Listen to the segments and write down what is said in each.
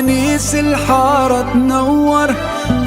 فوانيس الحارة تنور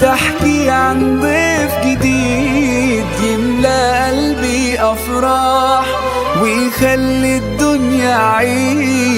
تحكي عن ضيف جديد يملأ قلبي أفراح ويخلي الدنيا عيد.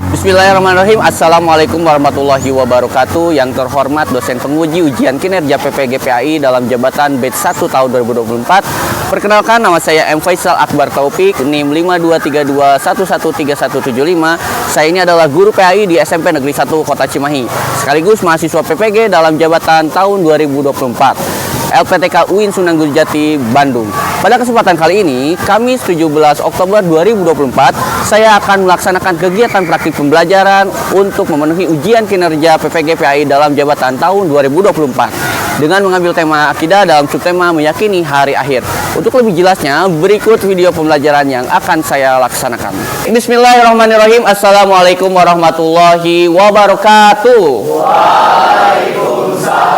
Bismillahirrahmanirrahim. Assalamualaikum warahmatullahi wabarakatuh. Yang terhormat dosen penguji ujian kinerja PPG PAI dalam jabatan batch 1 tahun 2024. Perkenalkan, nama saya M. Faisal Akbar Taufik, NIM 5232113175. Saya ini adalah guru PAI di SMP Negeri 1 Kota Cimahi, sekaligus mahasiswa PPG dalam jabatan tahun 2024. LPTK UIN Sunan Gunung Jati, Bandung. Pada kesempatan kali ini, Kamis 17 Oktober 2024, saya akan melaksanakan kegiatan praktik pembelajaran untuk memenuhi ujian kinerja PPG PAI dalam jabatan tahun 2024 dengan mengambil tema akidah dalam subtema meyakini hari akhir. Untuk lebih jelasnya, berikut video pembelajaran yang akan saya laksanakan. Bismillahirrahmanirrahim. Assalamualaikum warahmatullahi wabarakatuh. Waalaikumsalam.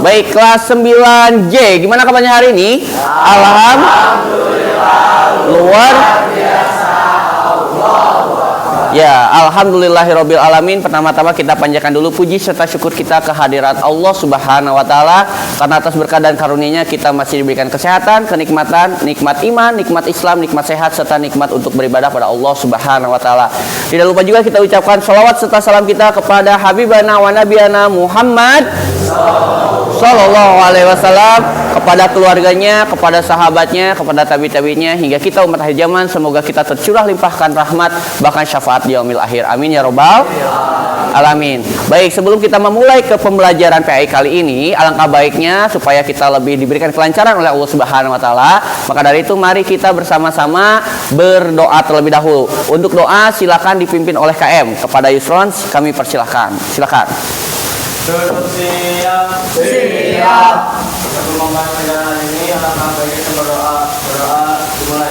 Baik, kelas 9J, gimana kabarnya hari ini? Alhamdulillah, luar biasa. Ya, alhamdulillahirabbil alamin. Pertama-tama kita panjatkan dulu puji serta syukur kita kehadirat Allah Subhanahu wa taala karena atas berkah dan karunia-Nya kita masih diberikan kesehatan, kenikmatan, nikmat iman, nikmat Islam, nikmat sehat serta nikmat untuk beribadah pada Allah Subhanahu wa taala. Tidak lupa juga kita ucapkan shalawat serta salam kita kepada habibana wa nabiyana Muhammad sallallahu alaihi wasallam, kepada keluarganya, kepada sahabatnya, kepada tabi-tabinya, hingga kita umat akhir zaman. Semoga kita tercurah limpahkan rahmat bahkan syafaat di yaumil akhir. Amin ya robbal alamin. Baik, sebelum kita memulai ke pembelajaran PAI kali ini, alangkah baiknya supaya kita lebih diberikan kelancaran oleh Allah Subhanahu wa taala. Maka dari itu mari kita bersama-sama berdoa terlebih dahulu. Untuk doa silakan dipimpin oleh KM. Kepada Yusron kami persilahkan. Silakan. Siap. Untuk memulai perjalanan ini, alangkah baiknya kita berdoa dimulai.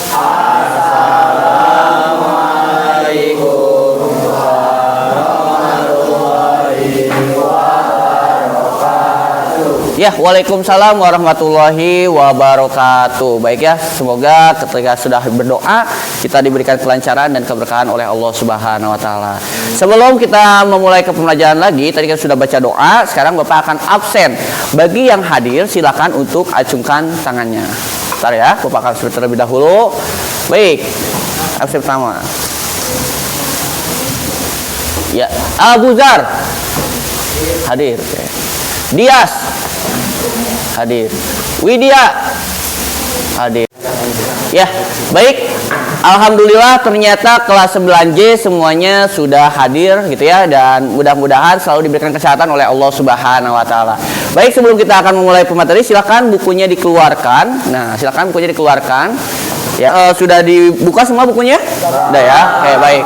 Assalamualaikum warahmatullahi wabarakatuh. Ya, waalaikumsalam warahmatullahi wabarakatuh. Baik ya, semoga ketika sudah berdoa kita diberikan kelancaran dan keberkahan oleh Allah Subhanahu wa taala. Sebelum kita memulai ke pembelajaran lagi, tadi kita sudah baca doa, sekarang Bapak akan absen. Bagi yang hadir silakan untuk acungkan tangannya. Bentar ya, Bapak akan absen terlebih dahulu. Baik. Absen pertama. Ya, Abu Zar. Hadir. Oke. Dias. Hadir. Widya. Hadir. Ya, baik. Alhamdulillah ternyata kelas 9J semuanya sudah hadir gitu ya, dan mudah-mudahan selalu diberikan kesehatan oleh Allah Subhanahu wa taala. Baik, sebelum kita akan memulai pemateri, silakan bukunya dikeluarkan. Nah, silakan bukunya dikeluarkan. Ya, sudah dibuka semua bukunya? Sudah ya. Oke, baik.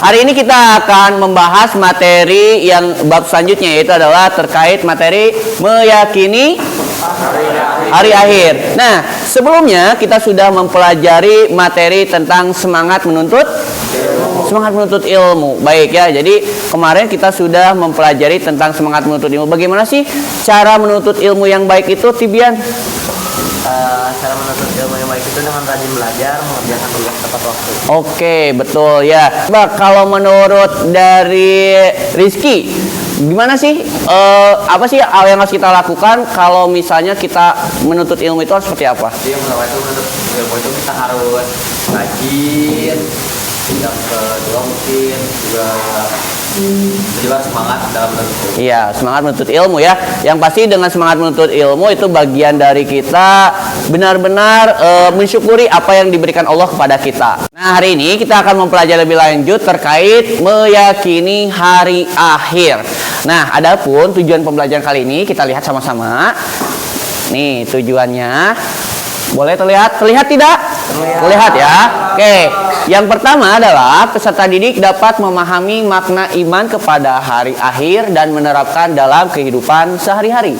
Hari ini kita akan membahas materi yang bab selanjutnya, yaitu adalah terkait materi meyakini hari akhir. Nah, sebelumnya kita sudah mempelajari materi tentang semangat menuntut ilmu. Baik ya, jadi kemarin kita sudah mempelajari tentang semangat menuntut ilmu. Bagaimana sih cara menuntut ilmu yang baik itu, Tibian? Cara menuntut ilmu yang baik itu dengan rajin belajar, mengerjakan tugas tepat waktu. Oke, betul ya. Bah, kalau menurut dari Rizky, gimana sih apa sih hal yang harus kita lakukan kalau misalnya kita menuntut ilmu itu harus seperti apa? Jadi yang pertama itu menuntut ilmu itu kita harus rajin. Yang kedua mungkin juga semangat dalam menuntut ilmu. Iya, semangat menuntut ilmu ya. Yang pasti dengan semangat menuntut ilmu itu bagian dari kita benar-benar mensyukuri apa yang diberikan Allah kepada kita. Nah, hari ini kita akan mempelajari lebih lanjut terkait meyakini hari akhir. Nah, adapun tujuan pembelajaran kali ini kita lihat sama-sama. Nih tujuannya. Boleh terlihat? Terlihat tidak? Terlihat ya. Oke. Yang pertama adalah peserta didik dapat memahami makna iman kepada hari akhir dan menerapkan dalam kehidupan sehari-hari.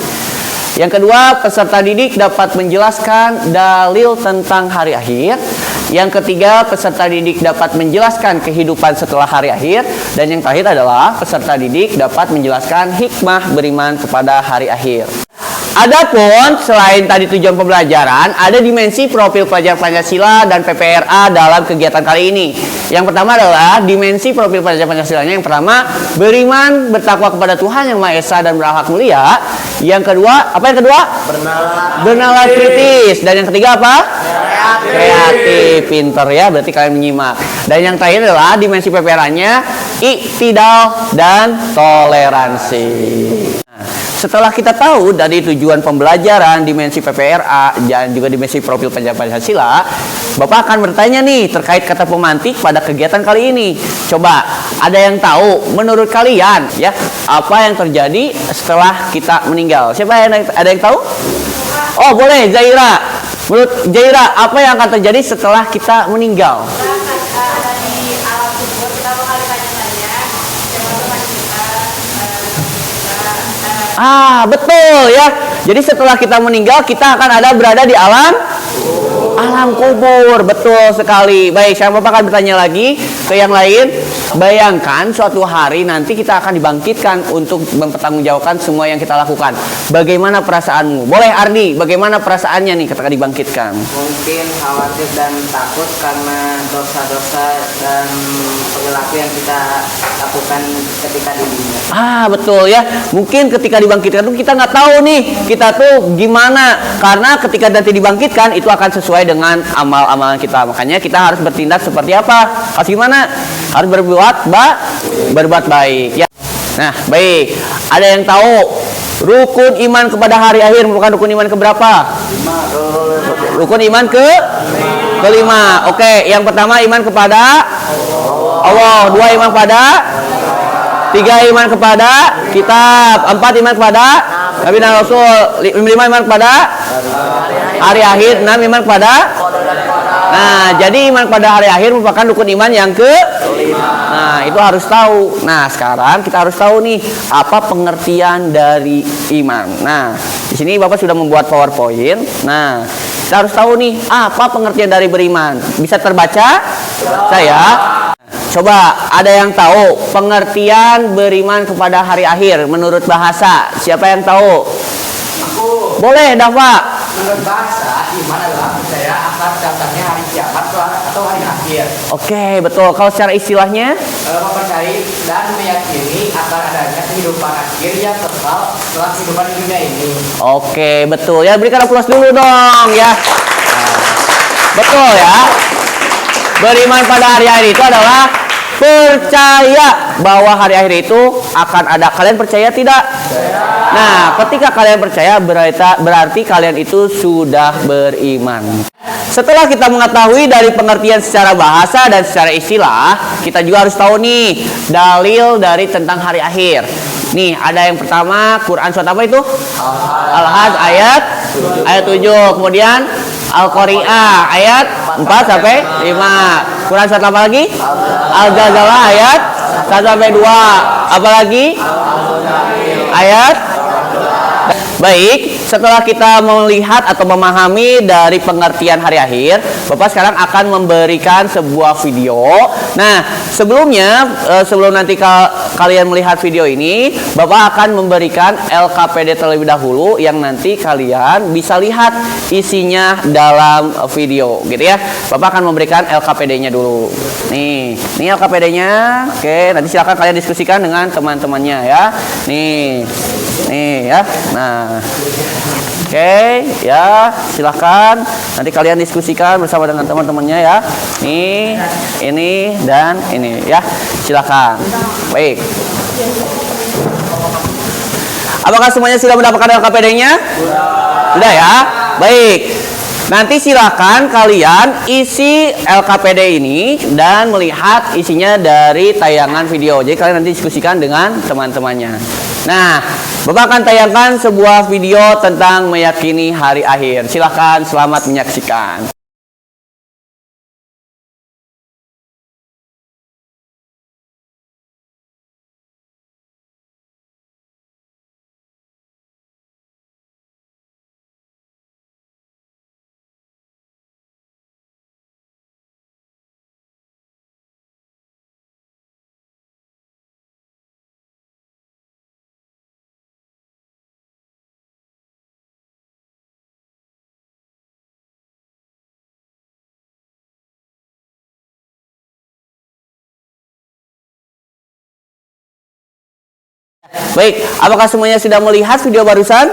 Yang kedua, peserta didik dapat menjelaskan dalil tentang hari akhir. Yang ketiga, peserta didik dapat menjelaskan kehidupan setelah hari akhir. Dan yang terakhir adalah peserta didik dapat menjelaskan hikmah beriman kepada hari akhir. Adapun selain tadi tujuan pembelajaran, ada dimensi profil pelajar Pancasila dan PPRA dalam kegiatan kali ini. Yang pertama adalah dimensi profil pelajar Pancasilanya. Yang pertama, beriman, bertakwa kepada Tuhan Yang Maha Esa dan berakhlak mulia. Yang kedua, apa yang kedua? Bernalar kritis. Dan yang ketiga apa? Kreatif. Pinter ya, berarti kalian menyimak. Dan yang terakhir adalah dimensi PPRA-nya, iktidal dan toleransi. Setelah kita tahu dari tujuan pembelajaran, dimensi PPRA, dan juga dimensi profil pelajar Pancasila, Bapak akan bertanya nih terkait kata pemantik pada kegiatan kali ini. Coba, ada yang tahu menurut kalian ya apa yang terjadi setelah kita meninggal? Siapa yang ada yang tahu? Oh, boleh Zaira. Menurut Zaira, apa yang akan terjadi setelah kita meninggal? Ada di alam kubur, kita bakal ditanya-tanya teman-teman kita. Betul ya. Jadi setelah kita meninggal, kita akan ada berada di alam kubur. Betul sekali. Baik, sekarang Bapak akan bertanya lagi ke yang lain. Bayangkan suatu hari nanti kita akan dibangkitkan untuk mempertanggungjawabkan semua yang kita lakukan. Bagaimana perasaanmu? Boleh Ardi, bagaimana perasaannya nih ketika dibangkitkan? Mungkin khawatir dan takut karena dosa-dosa dan perilaku yang kita lakukan ketika di dunia. Betul ya. Mungkin ketika dibangkitkan tuh kita nggak tahu nih kita tuh gimana, karena ketika nanti dibangkitkan itu akan sesuai dengan amal-amalan kita. Makanya kita harus bertindak seperti apa? Harus gimana? Harus berbuat baik ya. Nah, baik. Ada yang tahu rukun iman kepada hari akhir merupakan rukun iman keberapa? Rukun iman kelima. Oke, yang pertama iman kepada Allah, dua iman kepada, tiga iman kepada kitab, empat iman kepada Nabi dan Rasul, lima iman kepada hari akhir, enam iman kepada. Nah, jadi iman pada hari akhir merupakan rukun iman yang Nah, itu harus tahu. Nah, sekarang kita harus tahu nih apa pengertian dari iman. Nah, di sini Bapak sudah membuat PowerPoint. Nah, kita harus tahu nih apa pengertian dari beriman. Bisa terbaca? Saya. Coba, ada yang tahu pengertian beriman kepada hari akhir menurut bahasa? Siapa yang tahu? Boleh, Dava. Menurut bahasa, iman adalah percaya akan datangnya hari kiamat atau hari akhir. Oke, betul. Kalau secara istilahnya? Mempercayai dan meyakini akan adanya kehidupan akhir yang kekal setelah kehidupan di dunia ini. Oke, betul. Ya, berikan aplaus dulu dong ya. Betul ya. Beriman pada hari akhir itu adalah percaya bahwa hari akhir itu akan ada. Kalian percaya tidak? Nah, ketika kalian percaya berarti kalian itu sudah beriman. Setelah kita mengetahui dari pengertian secara bahasa dan secara istilah, kita juga harus tahu nih dalil dari tentang hari akhir. Nih, ada yang pertama Quran surat apa itu? Al-Hajj ayat 7. Kemudian Al-Qari'ah ayat 4 sampai 5. Quran surat apa lagi? Al-Ghazala ayat 1 sampai 2. Apa lagi? Ayat. Baik, setelah kita melihat atau memahami dari pengertian hari akhir, Bapak sekarang akan memberikan sebuah video. Nah, sebelum nanti kalian melihat video ini, Bapak akan memberikan LKPD terlebih dahulu yang nanti kalian bisa lihat isinya dalam video, gitu ya. Bapak akan memberikan LKPD-nya dulu. Nih LKPD-nya. Oke, nanti silakan kalian diskusikan dengan teman-temannya ya. Nih ya. Nah, oke, ya, silakan. Nanti kalian diskusikan bersama dengan teman-temannya ya. Nih, ini dan ini ya. Silakan. Baik. Apakah semuanya sudah mendapatkan LKPD-nya? Sudah ya. Baik. Nanti silakan kalian isi LKPD ini dan melihat isinya dari tayangan video. Jadi kalian nanti diskusikan dengan teman-temannya. Nah, Bapak akan tayangkan sebuah video tentang meyakini hari akhir. Silakan, selamat menyaksikan. Baik, apakah semuanya sudah melihat video barusan?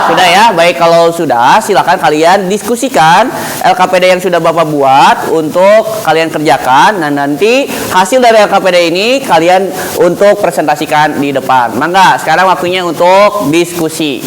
Sudah ya. Baik, kalau sudah silakan kalian diskusikan LKPD yang sudah Bapak buat untuk kalian kerjakan. Nah, nanti hasil dari LKPD ini kalian untuk presentasikan di depan. Mangga, sekarang waktunya untuk diskusi.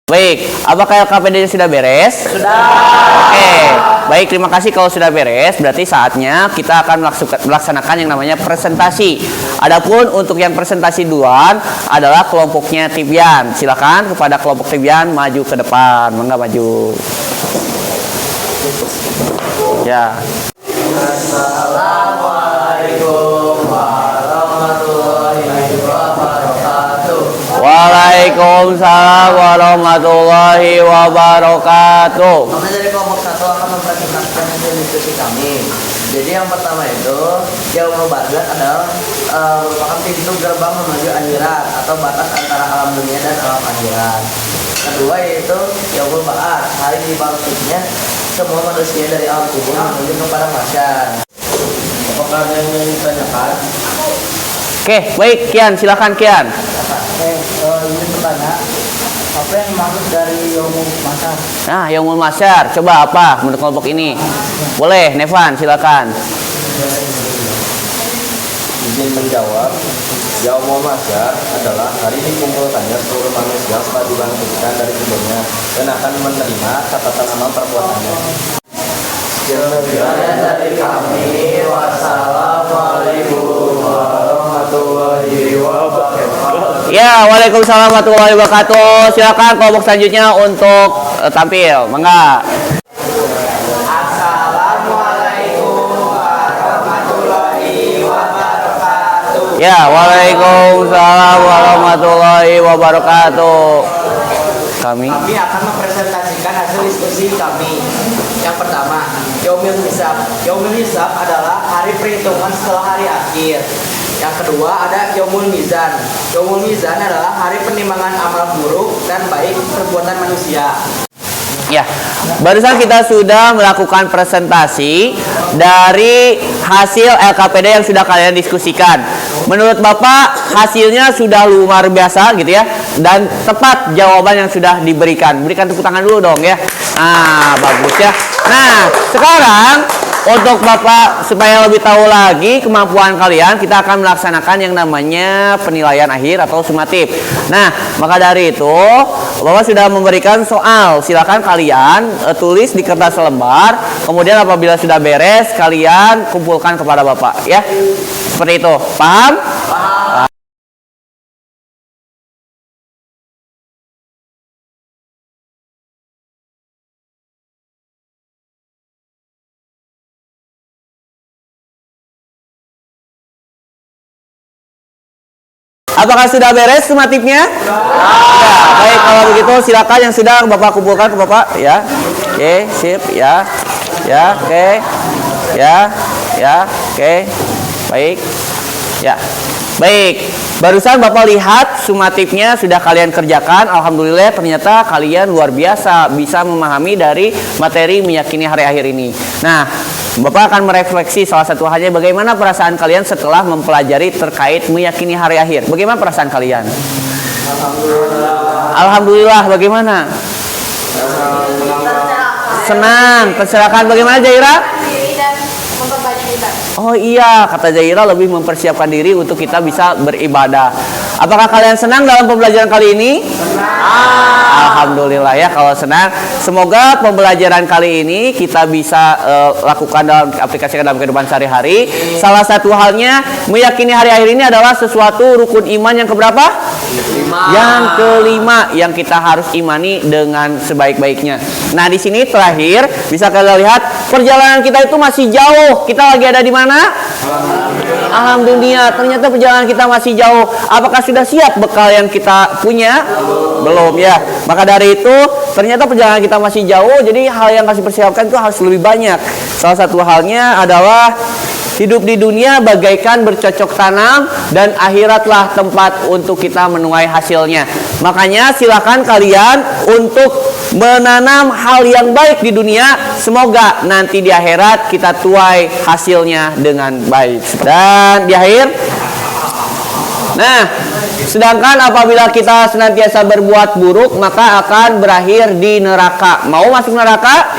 Baik, apakah LKPD-nya sudah beres? Sudah. Oke, baik, terima kasih kalau sudah beres. Berarti saatnya kita akan melaksanakan yang namanya presentasi. Adapun untuk yang presentasi duluan adalah kelompoknya Tibian. Silakan kepada kelompok Tibian maju ke depan. Mangga maju. Ya. Assalamualaikum warahmatullahi wabarakatuh. Waalaikumsalam warahmatullahi wabarakatuh. Kami dari kelompok 1 akan mempresentasikan hasil diskusi kami. Jadi yang pertama itu, Yaumul Barzakh adalah merupakan pintu gerbang menuju akhirat atau batas antara alam dunia dan alam akhirat. Kedua yaitu Yaumul Ba'ats, hari dibangkitnya semua manusia dari alam kubur menuju kepada mahsyar. Apakah ada yang ingin ditanyakan? Oke, baik, Kian, silakan Kian. Ingin bertanya, apa yang dimaksud dari Yaumul Mahsyar? Nah, Yaumul Mahsyar, coba apa menurut kelompok ini? Boleh, Nevan, silakan. Izin menjawab, Yaumul Mahsyar adalah hari dikumpulkannya seluruh manusia setelah dibangkitkan dari kuburnya dan akan menerima catatan amal perbuatannya. Sekian dari kami, wassalamualaikum warahmatullahi wabarakatuh. Ya, waalaikumsalam warahmatullahi wabarakatuh. Silakan kelompok selanjutnya untuk tampil. Mangga. Assalamualaikum warahmatullahi wabarakatuh. Ya, waalaikumsalam warahmatullahi wabarakatuh. Kami akan mempresentasikan hasil diskusi kami. Yang pertama, Yaumul Hisab. Yaumul Hisab adalah hari perhitungan setelah hari akhir. Yang kedua ada Yaumul Mizan. Yaumul Mizan adalah hari penimbangan amal buruk dan baik perbuatan manusia. Ya, barusan kita sudah melakukan presentasi dari hasil LKPD yang sudah kalian diskusikan. Menurut Bapak, hasilnya sudah luar biasa gitu ya, dan tepat jawaban yang sudah diberikan. Berikan tepuk tangan dulu dong ya. Nah, bagus ya. Nah, sekarang untuk Bapak supaya lebih tahu lagi kemampuan kalian, kita akan melaksanakan yang namanya penilaian akhir atau sumatif. Nah, maka dari itu Bapak sudah memberikan soal. Silakan kalian tulis di kertas lembar. Kemudian apabila sudah beres, kalian kumpulkan kepada Bapak ya. Seperti itu. Paham? Paham. Apakah sudah beres sumatifnya? Ya, baik, kalau begitu silakan yang sudah Bapak kumpulkan ke Bapak ya. Oke, sip ya. Ya, oke. Ya. Ya, oke. Baik. Ya. Baik. Barusan Bapak lihat sumatifnya sudah kalian kerjakan. Alhamdulillah ternyata kalian luar biasa bisa memahami dari materi meyakini hari akhir ini. Nah, Bapak akan merefleksi salah satu halnya, bagaimana perasaan kalian setelah mempelajari terkait meyakini hari akhir. Bagaimana perasaan kalian? Alhamdulillah. Bagaimana? Senang, tercerahkan. Bagaimana Jaira? Oh iya, kata Jaira lebih mempersiapkan diri untuk kita bisa beribadah. Apakah kalian senang dalam pembelajaran kali ini? Alhamdulillah ya kalau senang. Semoga pembelajaran kali ini kita bisa lakukan dalam aplikasikan dalam kehidupan sehari-hari. Salah satu halnya meyakini hari akhir ini adalah sesuatu rukun iman yang keberapa? Yang kelima yang kita harus imani dengan sebaik-baiknya. Nah, di sini terakhir bisa kalian lihat perjalanan kita itu masih jauh. Kita lagi ada di mana? Alam dunia. Ternyata perjalanan kita masih jauh. Apakah sudah siap bekal yang kita punya? Belum ya. Maka dari itu ternyata perjalanan kita masih jauh, jadi hal yang harus dipersiapkan itu harus lebih banyak. Salah satu halnya adalah hidup di dunia bagaikan bercocok tanam dan akhiratlah tempat untuk kita menuai hasilnya. Makanya silakan kalian untuk menanam hal yang baik di dunia, semoga nanti di akhirat kita tuai hasilnya dengan baik. Dan di akhir, nah, sedangkan apabila kita senantiasa berbuat buruk, maka akan berakhir di neraka. Mau masuk neraka?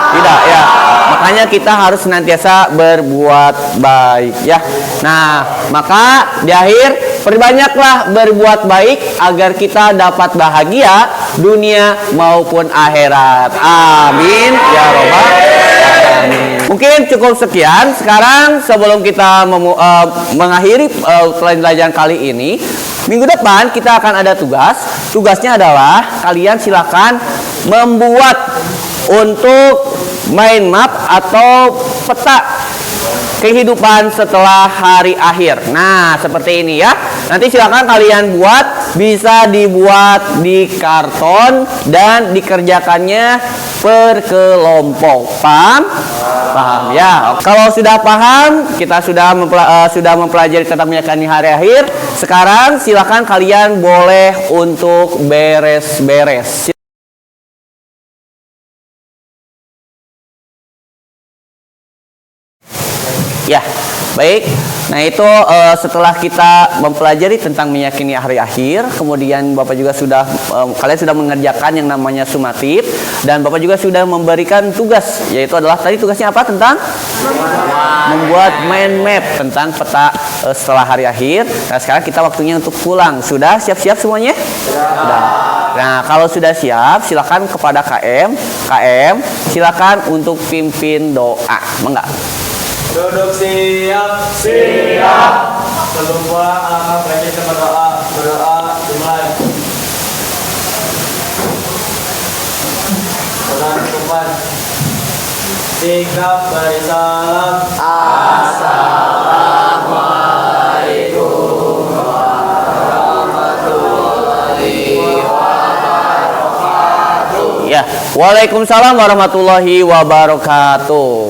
Tidak ya. Makanya kita harus senantiasa berbuat baik ya. Nah, maka di akhir perbanyaklah berbuat baik agar kita dapat bahagia dunia maupun akhirat. Amin ya robbal alamin. Mungkin cukup sekian. Sekarang sebelum kita mengakhiri pelajaran kali ini, minggu depan kita akan ada tugas. Tugasnya adalah kalian silakan membuat untuk mind map atau peta kehidupan setelah hari akhir. Nah, seperti ini ya. Nanti silakan kalian buat, bisa dibuat di karton dan dikerjakannya per kelompok. Paham? Paham ya. Kalau sudah paham, kita sudah mempelajari tentang menyikapi hari akhir. Sekarang silakan kalian boleh untuk beres-beres. Ya, baik. Nah itu setelah kita mempelajari tentang meyakini hari akhir, kemudian Bapak juga sudah kalian sudah mengerjakan yang namanya sumatif, dan Bapak juga sudah memberikan tugas, yaitu adalah tadi tugasnya apa, tentang membuat mind map tentang peta setelah hari akhir. Nah sekarang kita waktunya untuk pulang. Sudah siap-siap semuanya? Sudah. Nah kalau sudah siap, silakan kepada KM, silakan untuk pimpin doa. Mengga. Duduk siap. Siap. Sebelum pulang akan belajar sama doa. Berdoa dimulai. Salam depan. Sikap beri salam. Assalamualaikum warahmatullahi wabarakatuh. Ya, waalaikumsalam warahmatullahi wabarakatuh.